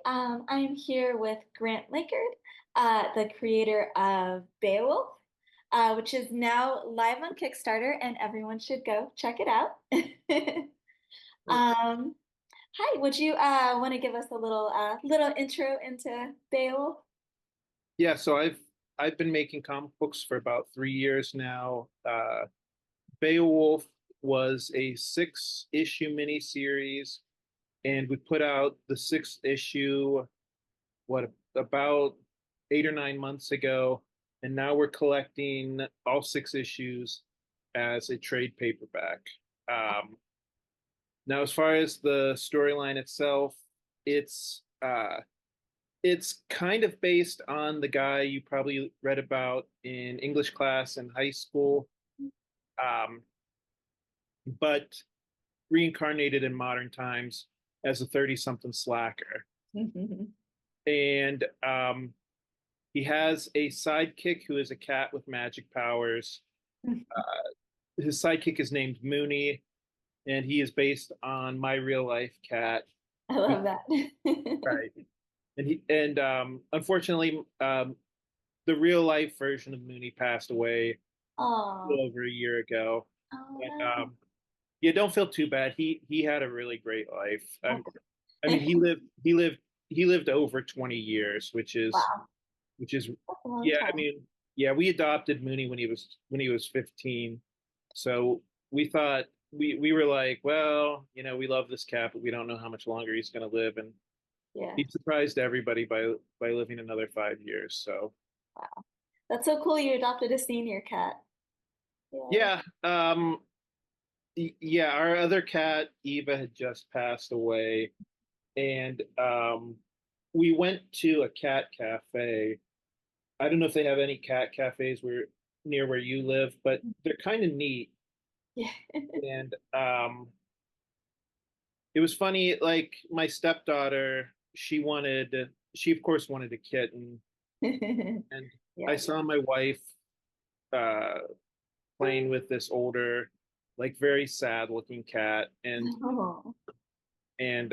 I'm here with Grant Lankard, the creator of Beowulf, which is now live on Kickstarter, and everyone should go check it out. Um, Hi, would you want to give us a little intro into Beowulf? Yeah, so I've been making comic books for about 3 years now. Beowulf was a six-issue miniseries, and we put out the sixth issue, about 8 or 9 months ago, and now we're collecting all six issues as a trade paperback. Um, Now, as far as the storyline itself, it's it's kind of based on the guy you probably read about in English class in high school, um, but reincarnated in modern times as a 30 something slacker. And he has a sidekick who is a cat with magic powers. His sidekick is named Mooney, and he is based on my real life cat. I Who, love that. right. And unfortunately, the real life version of Mooney passed away a Oh, little over a year ago. oh But no. yeah, don't feel too bad. He had a really great life. I mean, Okay. he lived over 20 years, Wow, which is that's a long yeah. I time. mean, yeah, we adopted Mooney when he was 15. So we thought we were like, well, we love this cat, but we don't know how much longer he's going to live, and Yeah, he surprised everybody by living another 5 years. So wow. That's so cool you adopted a senior cat. Yeah. yeah, yeah, our other cat, Eva, had just passed away, and we went to a cat cafe. I don't know if they have any cat cafes near where you live, but they're kind of neat. Yeah. And it was funny, like my stepdaughter, she of course wanted a kitten, and I Yeah. saw my wife uh, playing with this older, like very sad looking cat, Oh. and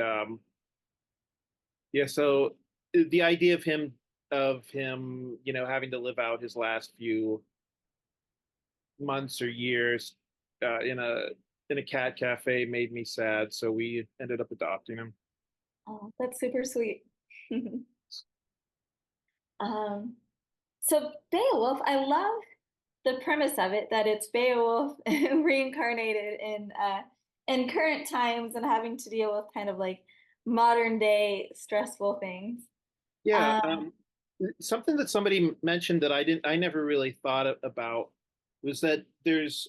yeah, so the idea of him, having to live out his last few months or years in a cat cafe made me sad, so we ended up adopting him. Oh, that's super sweet. Um, so Beowulf, I love the premise of it that it's Beowulf reincarnated in current times and having to deal with kind of like modern day stressful things. Yeah, Um, something that somebody mentioned that I never really thought about was that there's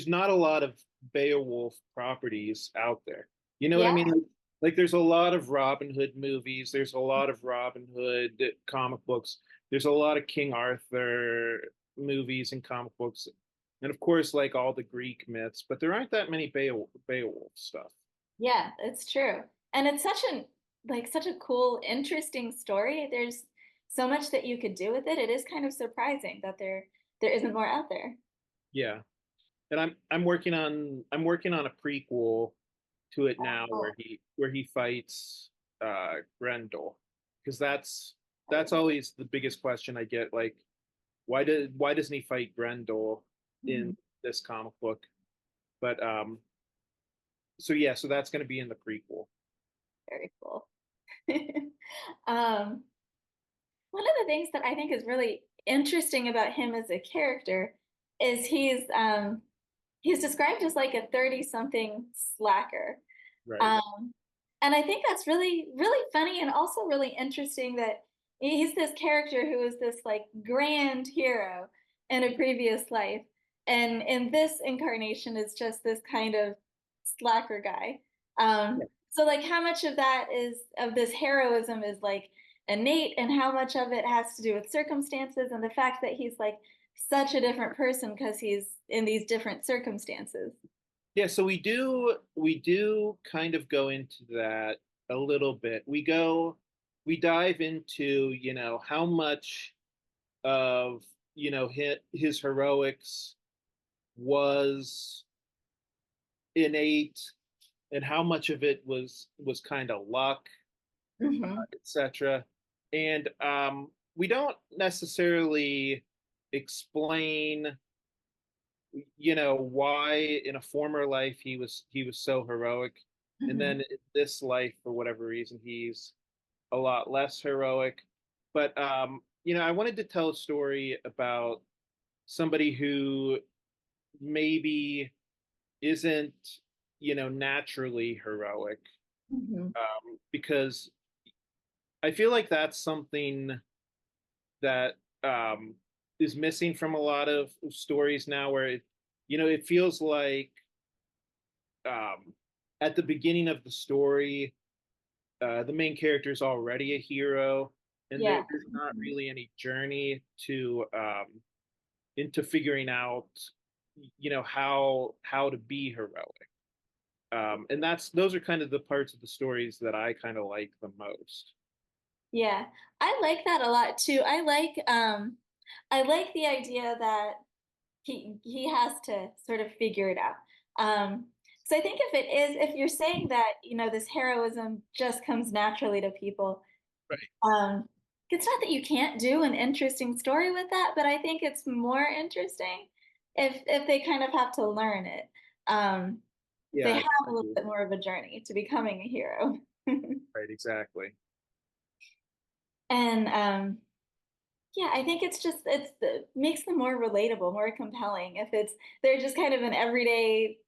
not a lot of Beowulf properties out there. You know what I yeah, mean? Like there's a lot of Robin Hood movies, there's a lot of Robin Hood comic books, there's a lot of King Arthur movies and comic books, and of course, like all the Greek myths, but there aren't that many Beowulf stuff. yeah, it's true. And it's such a cool, interesting story. There's so much that you could do with it. It is kind of surprising that there isn't more out there. Yeah. And I'm working on a prequel to it now Oh, where he fights Grendel, because that's always the biggest question I get, like why doesn't he fight Grendel mhm. in this comic book? But so yeah, so that's going to be in the prequel. Very cool. Um, One of the things that I think is really interesting about him as a character is he's described as like a 30 something slacker. Right. Um, and I think that's really funny and also really interesting that he's this character who is this like grand hero in a previous life. And in this incarnation is just this kind of slacker guy. So like how much of that is of this heroism is like innate and how much of it has to do with circumstances and the fact that he's like such a different person because he's in these different circumstances. Yeah, so we do kind of go into that a little bit. We dive into, how much of, his heroics was innate and how much of it was kind of luck. Hmm. etc. And we don't necessarily explain, why in a former life he was so heroic, and Hmm. then in this life, for whatever reason, he's a lot less heroic. But I wanted to tell a story about somebody who maybe isn't, naturally heroic, Hmm. because I feel like that's something that is missing from a lot of stories now, where it feels like um, at the beginning of the story, the main character is already a hero, and Yeah. there's not Mhm. really any journey to into figuring out, how to be heroic. And those are kind of the parts of the stories that I kind of like the most. Yeah. I like that a lot too. I like the idea that he has to sort of figure it out. So I think if you're saying that, this heroism just comes naturally to people, Right. um, it's not that you can't do an interesting story with that, but I think it's more interesting if they kind of have to learn it. If they Yeah, have a little bit more of a journey to becoming a hero. right, exactly. And yeah, I think it makes them more relatable, more compelling if it's they're just kind of an everyday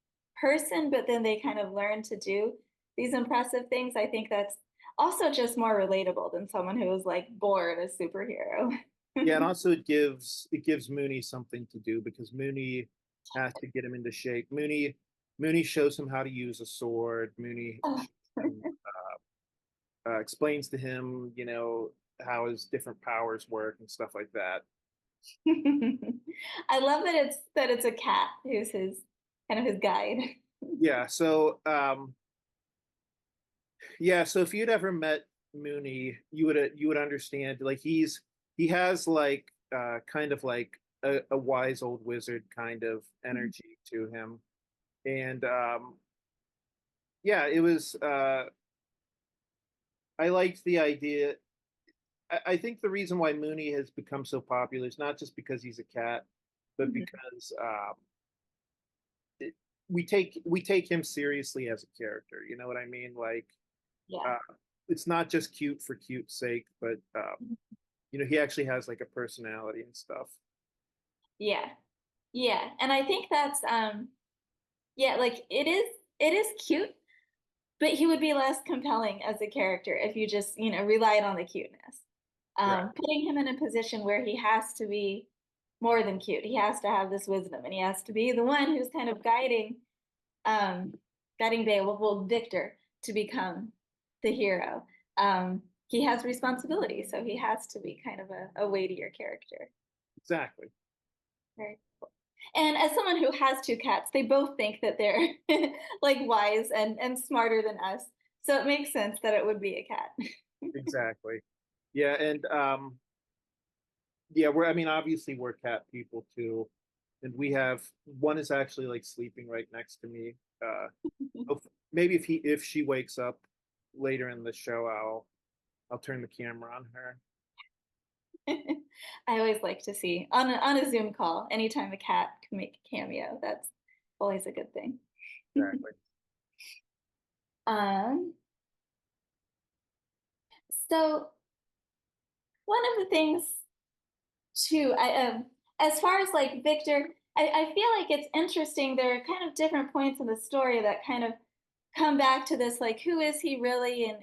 person, but then they kind of learn to do these impressive things. I think that's also just more relatable than someone who was like born a superhero. Yeah, and also it gives Mooney something to do, because Mooney has to get him into shape. Mooney shows him how to use a sword. Mooney shows him, explains to him, how his different powers work and stuff like that. I love that it's a cat who's his kind of his guide. Yeah, so if you'd ever met Mooney, you would understand. Like, he has like kind of like a wise old wizard kind of energy to him, and yeah, it was. I liked the idea. I think the reason why Mooney has become so popular is not just because he's a cat, but Mhm. because it, we take him seriously as a character. You know what I mean? Like, Yeah. uh, it's not just cute for cute sake, but he actually has like a personality and stuff. Yeah. Yeah. And I think that's yeah, like it is cute, but he would be less compelling as a character if you just, relied on the cuteness. Right. Putting him in a position where he has to be more than cute. He has to have this wisdom and he has to be the one who's kind of um, guiding Beowulf, well, Victor, to become the hero. He has responsibility, so he has to be kind of a weightier character. Exactly. Right. And as someone who has two cats, they both think that they're like wise and smarter than us. So it makes sense that it would be a cat. Exactly. Yeah, and yeah, I mean, obviously we're cat people too, and we have one is actually like sleeping right next to me. Maybe if she wakes up later in the show, I'll turn the camera on her. I always like to see on a Zoom call, anytime a cat can make a cameo, that's always a good thing. Exactly. Um, so one of the things too, as far as like Victor, I feel like it's interesting. There are kind of different points in the story that kind of come back to this, like who is he really, and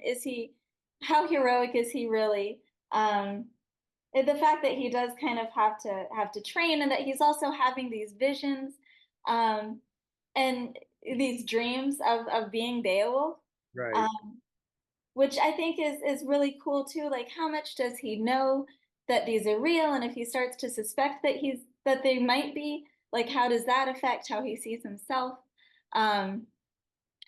how heroic is he really? The fact that he does kind of have to train, and that he's also having these visions, um, and these dreams of being Beowulf. Right. Um, which I think is really cool too. Like, how much does he know that these are real? And if he starts to suspect that they might be, like, how does that affect how he sees himself? Um,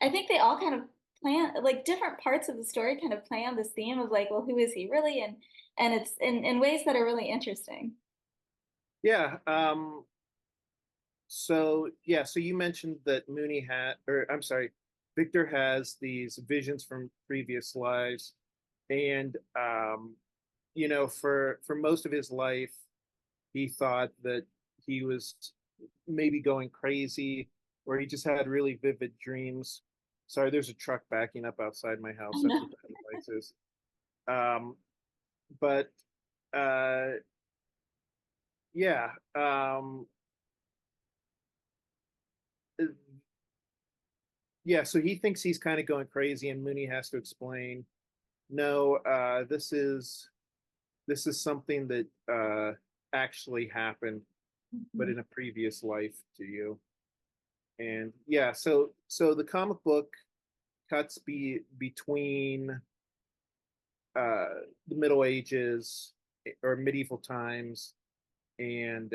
I think they all kind of plan, like different parts of the story kind of play on this theme of like, well, who is he really? And it's in ways that are really interesting. Yeah. So you mentioned that Mooney had, or I'm sorry, Victor has these visions from previous lives. And for most of his life, he thought that he was maybe going crazy, or he just had really vivid dreams. Sorry, there's a truck backing up outside my house. Oh That's no. what that noise is. Um, but uh, yeah, yeah. So he thinks he's kind of going crazy, and Mooney has to explain, no, this is something that actually happened, but Mhm. in a previous life to you. And yeah, so the comic book cuts between uh, the Middle Ages or medieval times and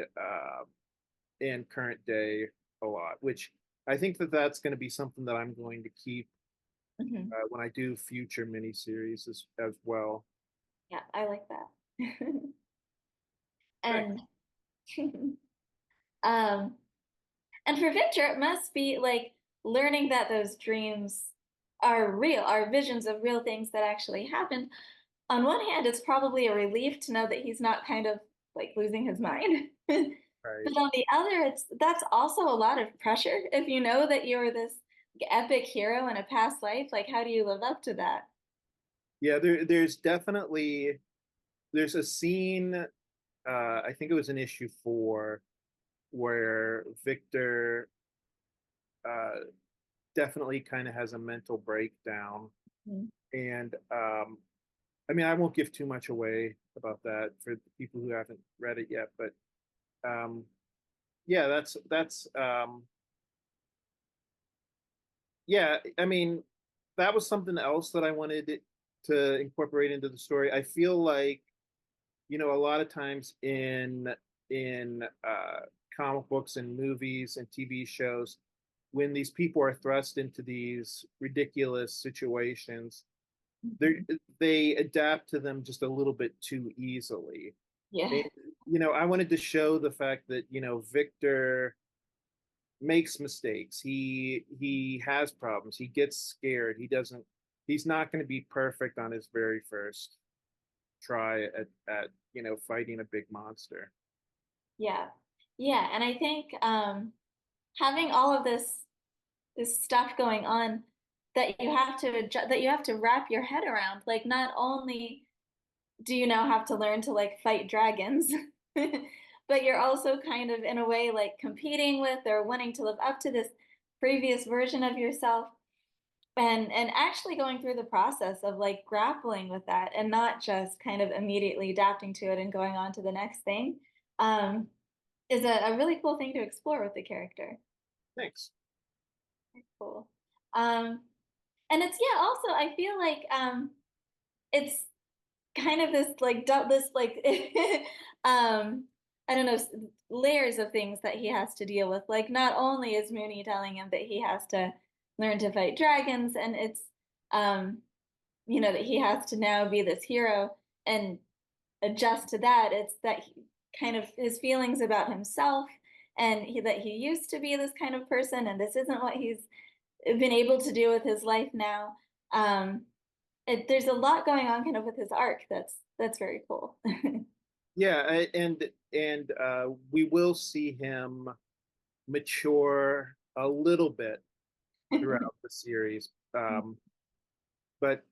current day a lot, which I think that that's going to be something that I'm going to keep Mhm. when I do future miniseries as well. Yeah, I like that. Thanks. And um and for Victor, it must be like learning that those dreams are real, are visions of real things that actually happened. On one hand, it's probably a relief to know that he's not kind of like losing his mind. Right. But on the other, that's also a lot of pressure. If you know that you're this epic hero in a past life, like how do you live up to that? Yeah, there's a scene, I think it was in issue 4, where Victor uh, definitely kind of has a mental breakdown. Mhm. And I mean, I won't give too much away about that for the people who haven't read it yet, but um, yeah, that's yeah. I mean, that was something else that I wanted to incorporate into the story. I feel like a lot of times in comic books and movies and TV shows, when these people are thrust into these ridiculous situations, they Mhm. they adapt to them just a little bit too easily. Yeah. And I wanted to show the fact that Victor makes mistakes. He has problems. He gets scared. He's not going to be perfect on his very first try at fighting a big monster. Yeah. Yeah. And I think having all of this stuff going on that you have to that you have to wrap your head around, like not only do you now have to learn to like fight dragons, but you're also kind of in a way like competing with or wanting to live up to this previous version of yourself and actually going through the process of like grappling with that and not just kind of immediately adapting to it and going on to the next thing um, is a really cool thing to explore with the character. Thanks. Cool. Um, and it's yeah, also I feel like it's kind of this like this like I don't know layers of things that he has to deal with. Like not only is Mooney telling him that he has to learn to fight dragons, and it's um that he has to now be this hero and adjust to that. It's that he, kind of his feelings about himself and that he used to be this kind of person, and this isn't what he's been able to do with his life now. Um, there's a lot going on kind of with his arc that's very cool. Yeah, and we will see him mature a little bit throughout the series, but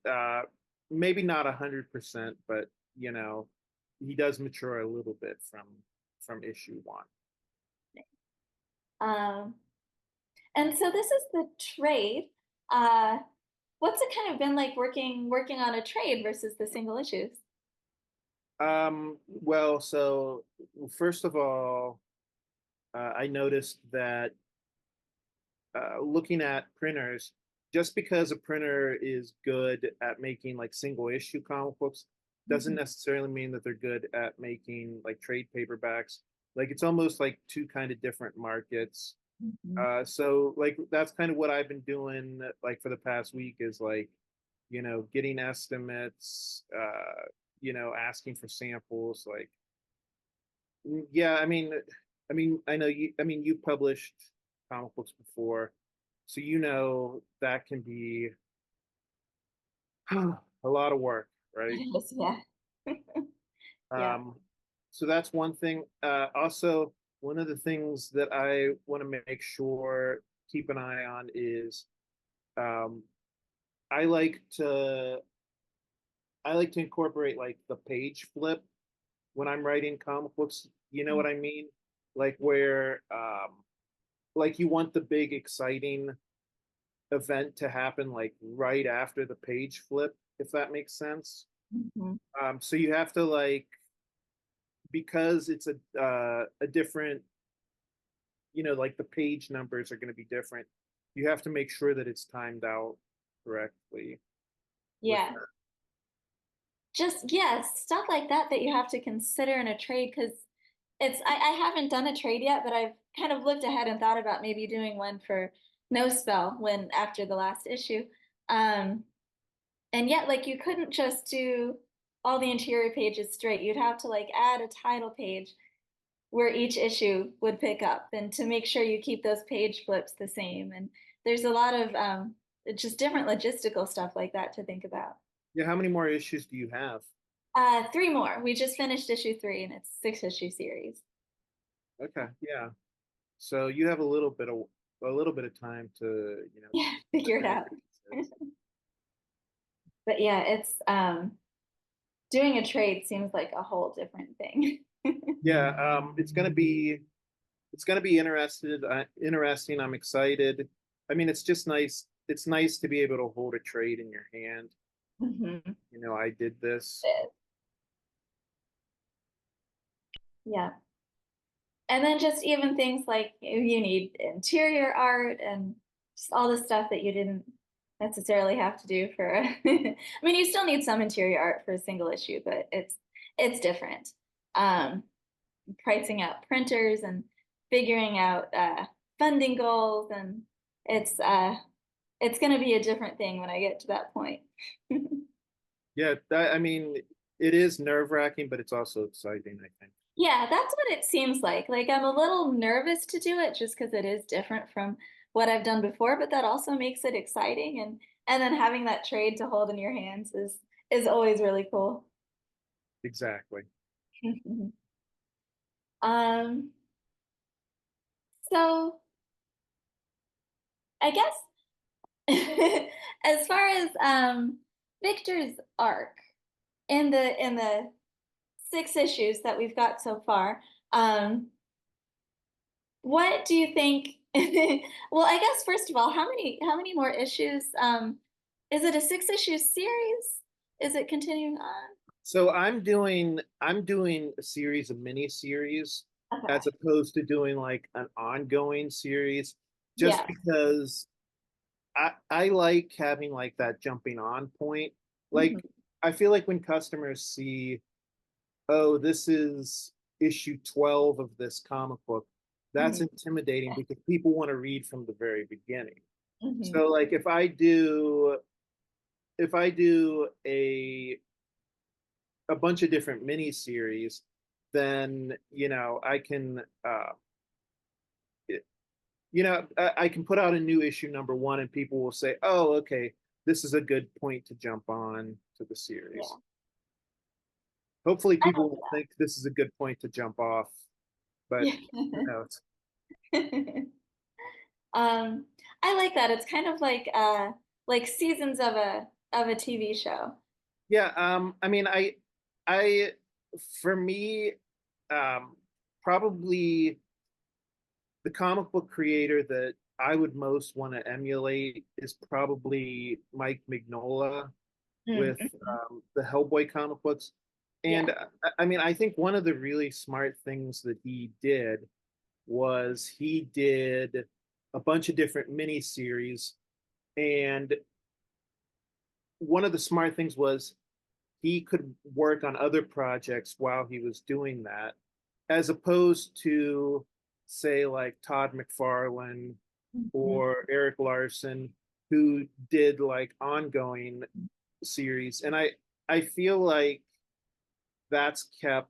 maybe not 100%. But you know, he does mature a little bit from issue 1. um, and so this is the trade. Uh, what's it kind of been like working on a trade versus the single issues? Well, so first of all, I noticed that looking at printers, just because a printer is good at making like single issue comic books doesn't Mhm. necessarily mean that they're good at making like trade paperbacks. Like it's almost like two kind of different markets. Mhm. So like that's kind of what I've been doing like for the past week is like, getting estimates, asking for samples, like yeah, I know you published comic books before, so that can be a lot of work. right? It is, yeah. Yeah. Um, so that's one thing. Also, one of the things that I want to make sure keep an eye on is um, I like to I like to incorporate like the page flip when I'm writing comic books. You know what I mean? Like where like you want the big exciting event to happen like right after the page flip, if that makes sense. Mhm. So you have to like because it's a different, you know, like the page numbers are going to be different. You have to make sure that it's timed out correctly with Yeah. Just yes, stuff like that that you have to consider in a trade because I haven't done a trade yet, but I've kind of looked ahead and thought about maybe doing one for No Spell when after the last issue. Um, and yet like you couldn't just do all the interior pages straight. You'd have to like add a title page where each issue would pick up and to make sure you keep those page flips the same. And there's a lot of just different logistical stuff like that to think about. yeah. How many more issues do you have? Three more. We just finished issue three and it's 6 issue series. Okay, yeah. So you have a little bit of time to, you know, Yeah, figure it make out. pieces. But yeah, it's doing a trade seems like a whole different thing. Yeah, it's gonna be interesting. I'm excited. I mean, it's just nice. It's nice to be able to hold a trade in your hand. Mhm. You know, I did this. Yeah. And then just even things like you need interior art and just all the stuff that you didn't necessarily have to do for I mean you still need some interior art for a single issue, but it's different. Um, Pricing out printers and figuring out funding goals and it's uh it's going to be a different thing when I get to that point. Yeah, I mean, it is nerve-wracking, but it's also exciting, I think. Yeah, that's what it seems like. Like I'm a little nervous to do it just because it is different from what I've done before, but that also makes it exciting and then having that trade to hold in your hands is always really cool. Exactly. Um, so I guess as far as Victor's arc in the 6 issues that we've got so far, what do you think? Well, I guess first of all, how many more issues? Is it a 6 issue series? Is it continuing on? So I'm doing a series of mini series Okay. as opposed to doing like an ongoing series, just Yeah. because I like having like that jumping on point. Like Mhm. I feel like when customers see, oh, this is issue 12 of this comic book, that's Mhm. intimidating because people want to read from the very beginning. Mhm. So like if I do a bunch of different mini series, then you know I can I can put out a new issue number one, and people will say, "Oh, okay, this is a good point to jump on to the series." Yeah. Hopefully, I people will think this is a good point to jump off, but like who knows? that. I like that. It's kind of like seasons of a TV show. Yeah, I mean, I, for me, um, probably the comic book creator that I would most want to emulate is probably Mike Mignola with Mm-hmm. the Hellboy comic books. And Yeah. I mean, I think one of the really smart things that he did was he did a bunch of different mini series. And one of the smart things was he could work on other projects while he was doing that, as opposed to, say, like Todd McFarlane Mhm. or Eric Larson, who did like ongoing series. And I feel like that's kept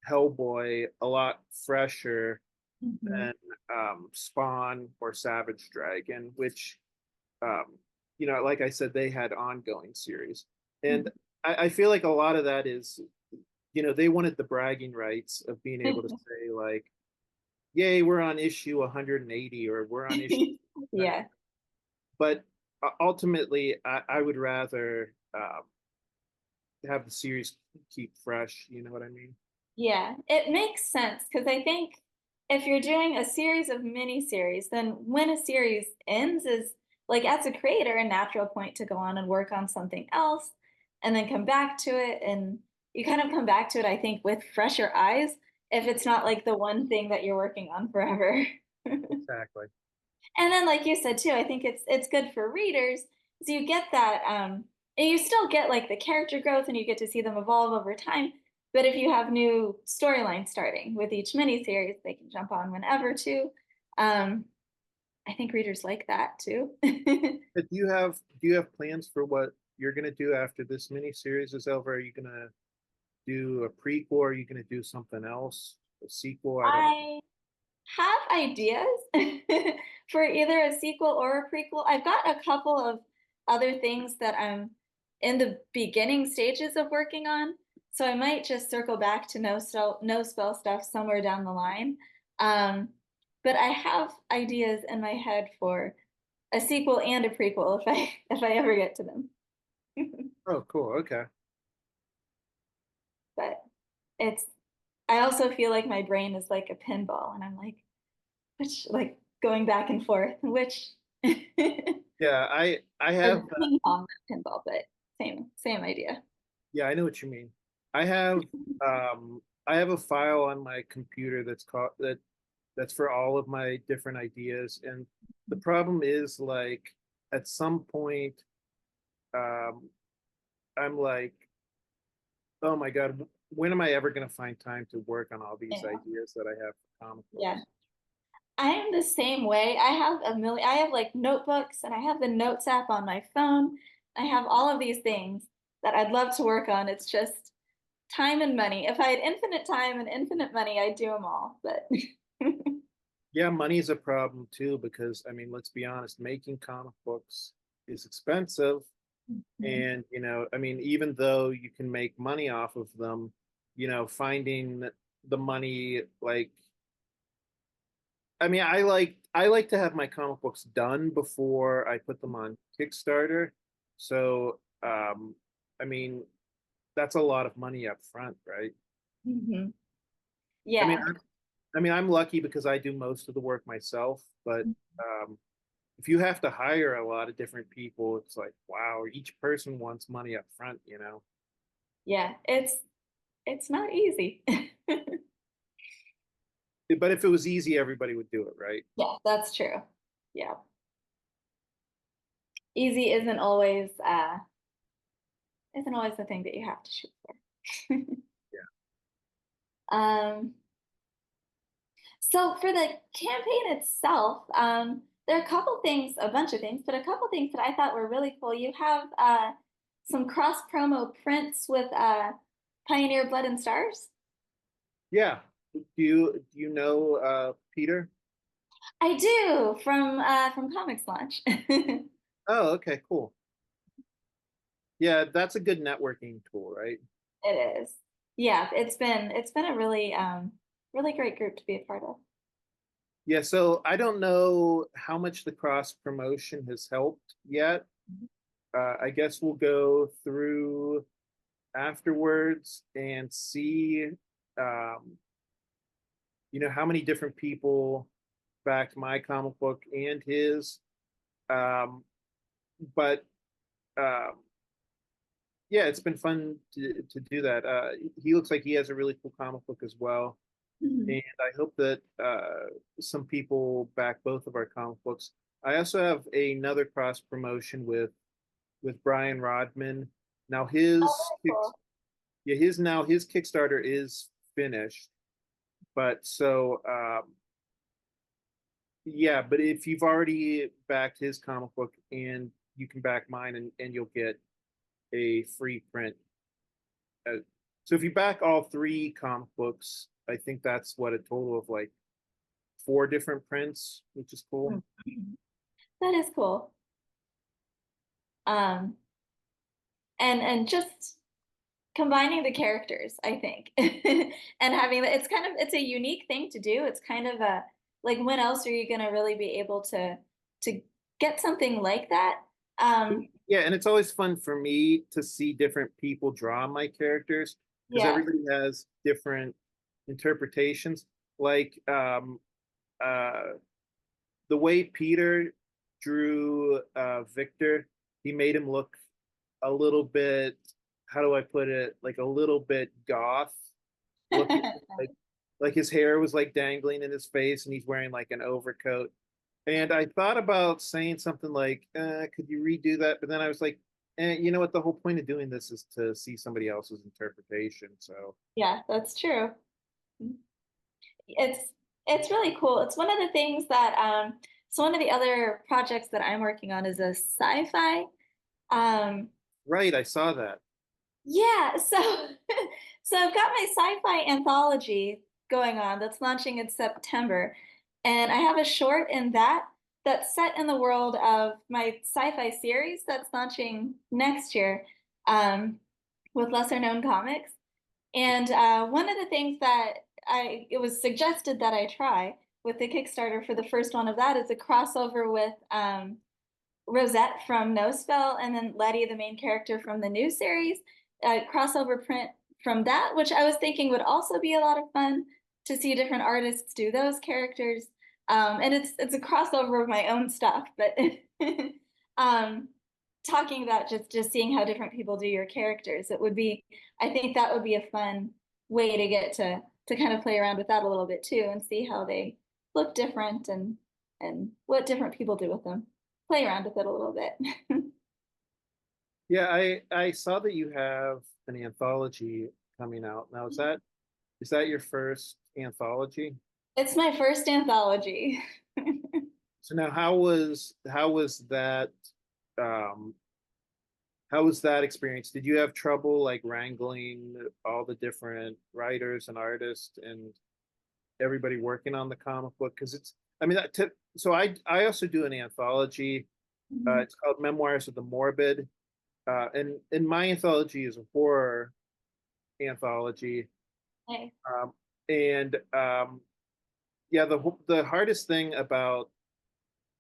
Hellboy a lot fresher Mhm. than Spawn or Savage Dragon, which um, like I said, they had ongoing series. And Mhm. I feel like a lot of that is, they wanted the bragging rights of being able to say like, "Yay, we're on issue 180," or "We're on issue." Yeah. But ultimately, I would rather have the series keep fresh. You know what I mean? Yeah, it makes sense because I think if you're doing a series of mini series, then when a series ends is like as a creator a natural point to go on and work on something else and then come back to it. And you kind of come back to it, I think, with fresher eyes if it's not like the one thing that you're working on forever. Exactly. And then, like you said too, I think it's good for readers. So you get that, and you still get like the character growth, and you get to see them evolve over time. But if you have new storylines starting with each miniseries, they can jump on whenever too. Um, I think readers like that too. But do you have plans for what you're gonna do after this miniseries is over? Are you gonna do a prequel? Or are you gonna do something else? A sequel? I don't know. I have ideas for either a sequel or a prequel. I've got a couple of other things that I'm in the beginning stages of working on. So I might just circle back to no spell stuff somewhere down the line. Um, but I have ideas in my head for a sequel and a prequel if I ever get to them. Oh, cool. Okay. But it's I also feel like my brain is like a pinball and I'm like, which like going back and forth, which Yeah, I have or ping pong, not pinball, but same idea. yeah, I know what you mean. I have I have a file on my computer that's for all of my different ideas. And the problem is like at some point um I'm like, oh my God, when am I ever gonna find time to work on all these Yeah. ideas that I have for comic Yeah. books? I am the same way. I have a million, I have like notebooks and I have the notes app on my phone. I have all of these things that I'd love to work on. It's just time and money. If I had infinite time and infinite money, I'd do them all. But Yeah, money's a problem too, because I mean, let's be honest, making comic books is expensive. And, I mean, even though you can make money off of them, finding the money, like, I mean, I like to have my comic books done before I put them on Kickstarter. So, I mean, that's a lot of money up front, right? Mhm. I mean, Yeah. I'm lucky because I do most of the work myself, but um, if you have to hire a lot of different people, it's like, wow, each person wants money up front. Yeah. It's not easy. But if it was easy, everybody would do it, right? Yeah, that's true. Yeah. Easy isn't always the thing that you have to shoot for. Yeah. Um, so for the campaign itself, there are a couple things, a bunch of things, but a couple things that I thought were really cool. You have some cross promo prints with Pioneer Blood and Stars. Yeah. Do you know Peter? I do from Comics Launch. It Oh, okay, cool. Yeah, that's a good networking tool, right? is. Yeah, it's been a really great group to be a part of. Yeah, so I don't know how much the cross promotion has helped yet. I guess we'll go through afterwards and see, um, how many different people backed my comic book and his. Um, but um, yeah, it's been fun to do that. He looks like he has a really cool comic book as well, Mhm. and I hope that some people back both of our comic books. I also have another cross promotion with Brian Rodman. Now Oh, very cool. his Kickstarter is finished, but so yeah, but if you've already backed his comic book and you can back mine and you'll get a free print. Uh, so if you back all three comic books, I think that's what a total of like four different prints, which is cool. Mhm. That is cool. Um, and just combining the characters, I think, and having it's kind of it's a unique thing to do. It's kind of a like when else are you going to really be able to get something like that? Yeah, and it's always fun for me to see different people draw my characters because Yeah. everybody has different interpretations. Like uh the way Peter drew Victor, he made him look a little bit, how do I put it, like a little bit goth looking, like his hair was like dangling in his face and he's wearing like an overcoat. And I thought about saying something like, could you redo that? But then I was like, you know what? The whole point of doing this is to see somebody else's interpretation. So, Yeah, that's true. It's it's really cool. It's one of the things that so one of the other projects that I'm working on is a sci-fi. Um right, I saw that. yeah, so so I've got my sci-fi anthology going on that's launching in September. And I have a short in that that's set in the world of my sci-fi series that's launching next year with lesser known comics. And one of the things that it was suggested that I try with the Kickstarter for the first one of that is a crossover with Rosette from No Spell and then Letty, the main character from the new series, a crossover print from that, which I was thinking would also be a lot of fun to see different artists do those characters. And it's a crossover of my own stuff, but um, talking about just seeing how different people do your characters, it would be I think that would be a fun way to get to kind of play around with that a little bit too and see how they look different and what different people do with them. Play around with it a little bit. Yeah, I saw that you have an anthology coming out. Now, is that your first anthology? It's my first anthology. So now um how was that experience? Did you have trouble like wrangling all the different writers and artists and everybody working on the comic book? Because it's, I mean, so I also do an anthology. Mhm. It's called Memoirs of the Morbid, and my anthology is a horror anthology. Nice. Um, and yeah, the hardest thing about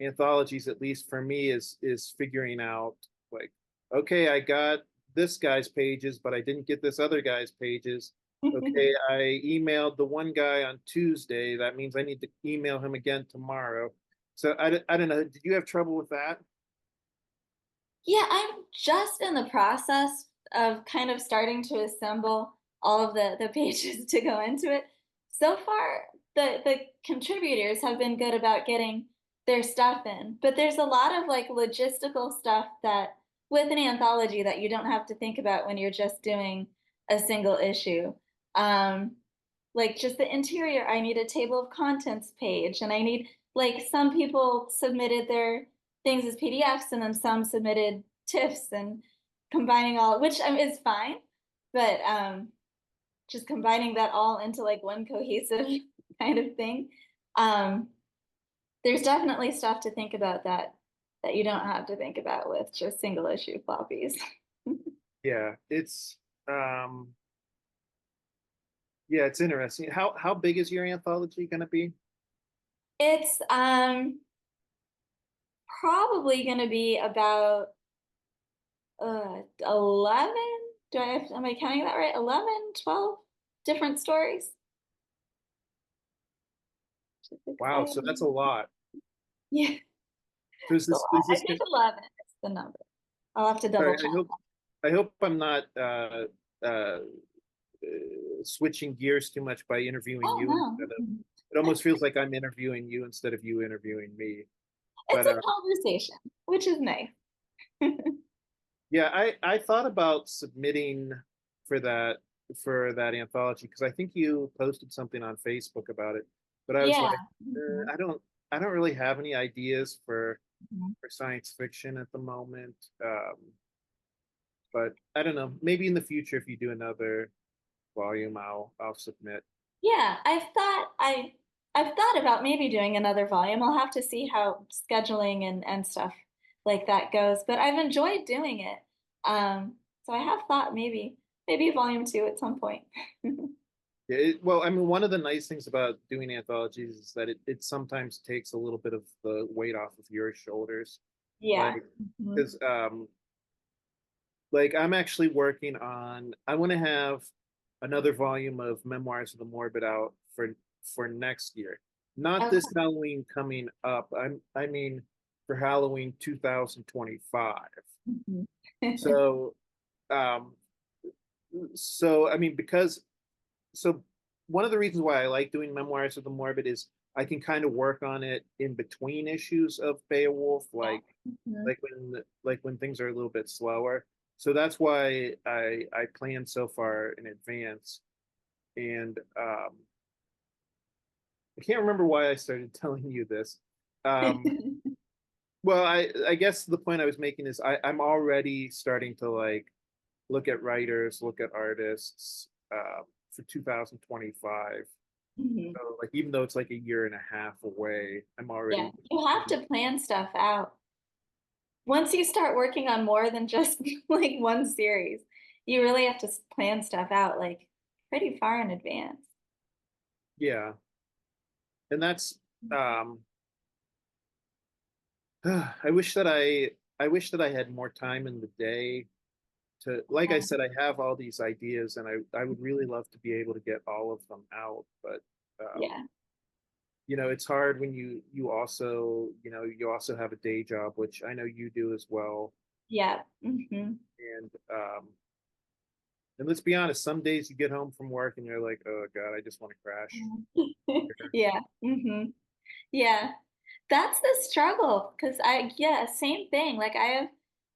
anthologies, at least for me, is figuring out like, okay, I got this guy's pages, but I didn't get this other guy's pages. Okay, I emailed the one guy on Tuesday. That means I need to email him again tomorrow. So I don't know. Did you have trouble with that? Yeah, I'm just in the process of kind of starting to assemble all of the pages to go into it. So far, the contributors have been good about getting their stuff in, but there's a lot of like logistical stuff that with an anthology that you don't have to think about when you're just doing a single issue. Um, like just the interior, I need a table of contents page, and I need like some people submitted their things as PDFs, and then some submitted TIFFs, and combining all, which is fine, but just combining that all into like one cohesive kind of thing. Um, there's definitely stuff to think about that you don't have to think about with just single issue floppies. Yeah, it's um yeah, it's interesting. How big is your anthology going to be? It's probably going to be about 11. Am I counting that right? 11, 12 different stories. Which is Wow, so that's a exciting. lot. Yeah, So it's a lot. is I this think 11 is the number. I'll have to double sorry, check. I hope I'm not uh, switching gears too much by interviewing Oh you instead of. no. It almost feels like I'm interviewing you instead of you interviewing me. It's But a conversation, which is nice. yeah, I thought about submitting for that anthology because I think you posted something on Facebook about it. But I was Yeah. like, Mhm. I don't really have any ideas Mhm. for science fiction at the moment. But I don't know. Maybe in the future, if you do another volume, I'll submit. Yeah, I've thought about maybe doing another volume. I'll have to see how scheduling and stuff like that goes, but I've enjoyed doing it. So I have thought maybe maybe volume two at some point. Yeah, well, I mean, one of the nice things about doing anthologies is that it sometimes takes a little bit of the weight off of your shoulders. Yeah. Like, Mhm. because like I'm actually working on, I want to have another volume of Memoirs of the Morbid out for next year. Not this Okay. Halloween coming up. I mean for Halloween 2025. Mhm. So um so I mean because so one of the reasons why I like doing Memoirs of the Morbid is I can kind of work on it in between issues of Beowulf, Yeah. Mhm. like when things are a little bit slower. So that's why I plan so far in advance. And I can't remember why I started telling you this. Um, well, I guess the point I was making is I'm already starting to like look at writers, look at artists for 2025. Mhm. So like even though it's like a year and a half away, I'm Yeah, already you have to plan stuff out. Once you start working on more than just like one series, you really have to plan stuff out like pretty far in advance. yeah. And that's um I wish that I wish that I had more time in the day to, like I Yeah. said, I have all these ideas and I would really love to be able to get all of them out, but Yeah. you know, it's hard when you also, you know, you also have a day job, which I know you do as well. Yeah. Hmm. And let's be honest, some days you get home from work and you're like, oh God, I just want to crash here. Yeah. Hmm. Yeah. That's the struggle because yeah, same thing. Like I have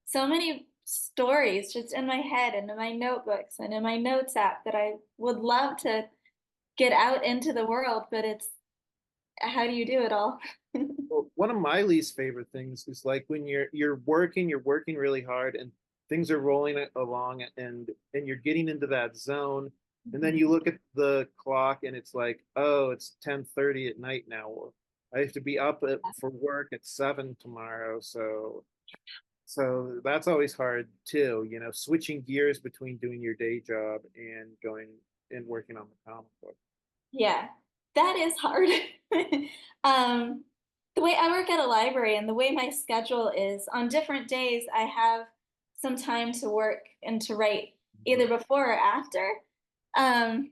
so many stories just in my head and in my notebooks and in my notes app that I would love to get out into the world, but it's how do you do it all? Well, one of my least favorite things is like when you're working really hard and things are rolling along and you're getting into that zone, and then Mhm. you look at the clock and it's like, oh, it's 10:30 at night now. Well, I have to be up for work at 7 tomorrow, so that's always hard too, you know, switching gears between doing your day job and going and working on the comic book. Yeah, that is hard. Um, the way I work at a library and the way my schedule is, on different days, I have some time to work and to write either before or after. Um,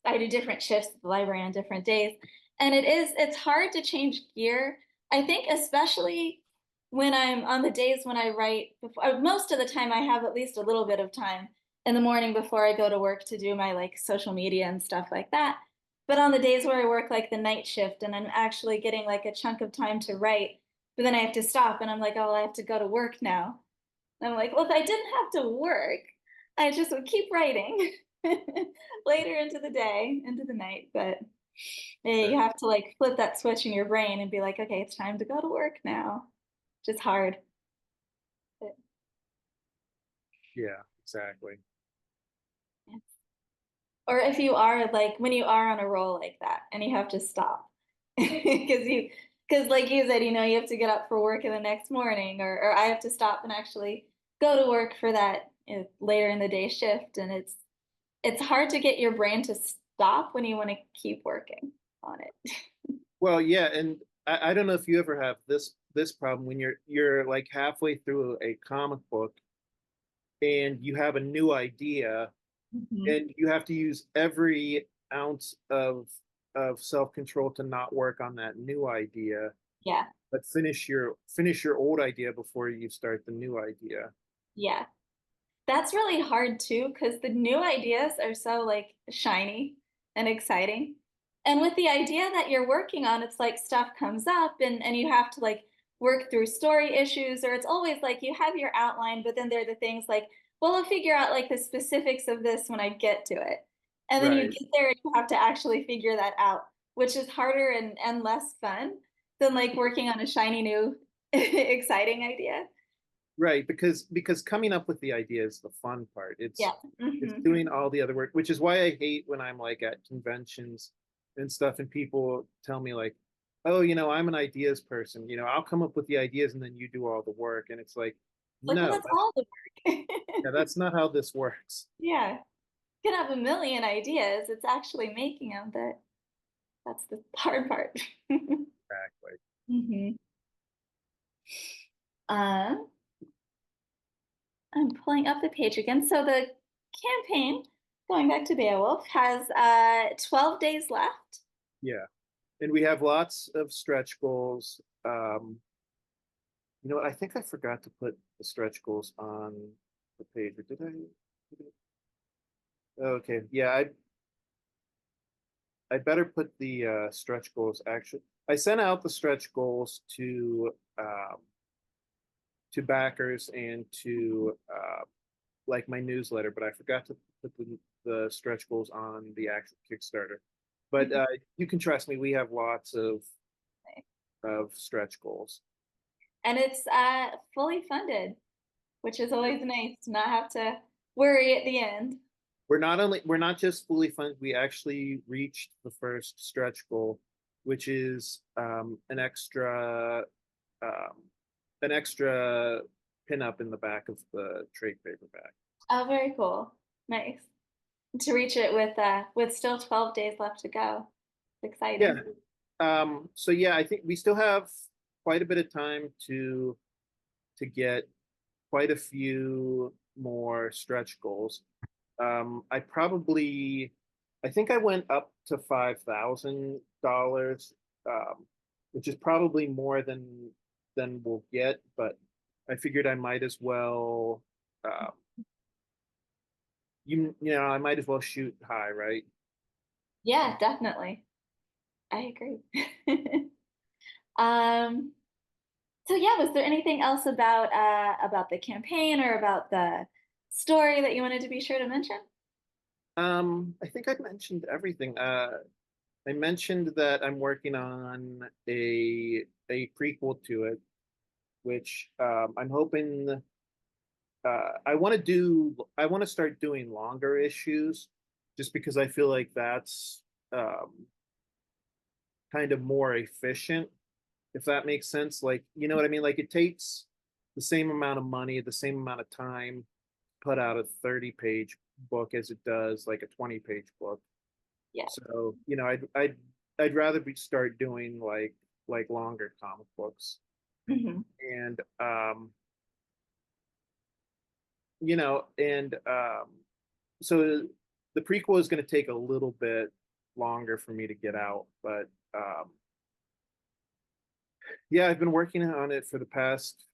I do different shifts at the library on different days. And it's hard to change gear. I think especially when I'm on the days when I write before, most of the time I have at least a little bit of time in the morning before I go to work to do my like social media and stuff like that. But on the days where I work like the night shift and I'm actually getting like a chunk of time to write, but then I have to stop and I'm like, oh, I have to go to work now. And I'm like, well, if I didn't have to work, I just would keep writing later into the day, into the night. But you have to like flip that switch in your brain and be like, okay, it's time to go to work now. Just hard. But, Yeah, exactly. yeah. Or if you are like when you are on a roll like that and you have to stop because because like you said, you have to get up for work in the next morning, or I have to stop and actually go to work for that later in the day shift, and it's hard to get your brain to stop when you want to keep working on it. Well, yeah, and I don't know if you ever have this problem when you're like halfway through a comic book and you have a new idea Mhm. and you have to use every ounce of self-control to not work on that new idea, Yeah, but finish your old idea before you start the new idea. yeah. That's really hard too, because the new ideas are so like shiny and exciting. And with the idea that you're working on, it's like stuff comes up and you have to like work through story issues, or it's always like you have your outline, but then there are the things like, well, I'll figure out like the specifics of this when I get to it. And then you Right. get there and you have to actually figure that out, which is harder and less fun than like working on a shiny new exciting idea. Right, because coming up with the idea is the fun part. Yeah. It's Hmm. doing all the other work, which is why I hate when I'm like at conventions and stuff and people tell me like, "Oh, you know, I'm an ideas person. You know, I'll come up with the ideas and then you do all the work." And it's like, Like, well, No, that's all the work. yeah, that's not how this works. Yeah. You can have a million ideas. It's actually making them that's the hard part. Exactly. hmm Um, I'm pulling up the page again. So the campaign, going back to Beowulf, has 12 days left. Yeah. And we have lots of stretch goals. You know what? I think I forgot to put the stretch goals on the page, or did I? Okay, yeah, I better put the stretch goals. Actually, I sent out the stretch goals to backers and to like my newsletter, but I forgot to put the stretch goals on the actual Kickstarter. But you can trust me, we have lots of stretch goals. And it's fully funded, which is always nice to not have to worry at the end. We're not just fully funded, we actually reached the first stretch goal, which is um, an extra pin up in the back of the trade paperback. Oh, very cool. Nice. To reach it with still 12 days left to go. It's Yeah. exciting. So yeah, I think we still have quite a bit of time to get quite a few more stretch goals. I think I went up to $5,000, which is probably more than we'll get, but I figured I might as well, um, you know, I might as well shoot high, right? Yeah, definitely. I agree. Um, so yeah, was there anything else about the campaign or about the story that you wanted to be sure to mention? I think I mentioned everything. I mentioned that I'm working on a prequel to it, which I'm hoping I want to start doing longer issues just because I feel like that's kind of more efficient, if that makes sense. Like, you know what I mean? Like it takes the same amount of money, the same amount of time to put out a 30-page book as it does like a 20-page book. Yeah. So, you know, I'd rather start doing like longer comic books. hmm And you know, and so the prequel is going to take a little bit longer for me to get out, but yeah, I've been working on it for the past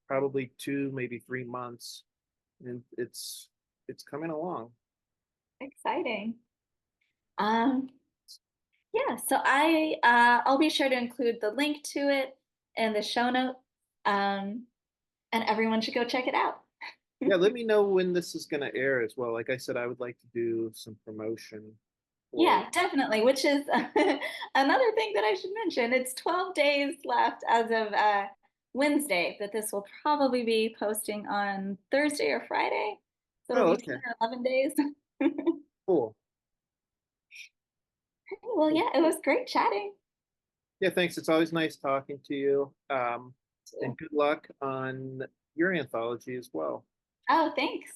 probably 2, maybe 3 months, and it's coming along. Exciting. Um, yeah, so I'll be sure to include the link to it in the show notes. Um, and everyone should go check it out. Yeah, let me know when this is going to air as well. Like I said, I would like to do some promotion for it. Yeah, definitely, which is another thing that I should mention. It's 12 days left as of Wednesday, but this will probably be posting on Thursday or Friday. So it'll Oh, be 10 okay, or 11 days. cool. Well, yeah, it was great chatting. Yeah, thanks. It's always nice talking to you. Too. And good luck on your anthology as well. Oh, thanks.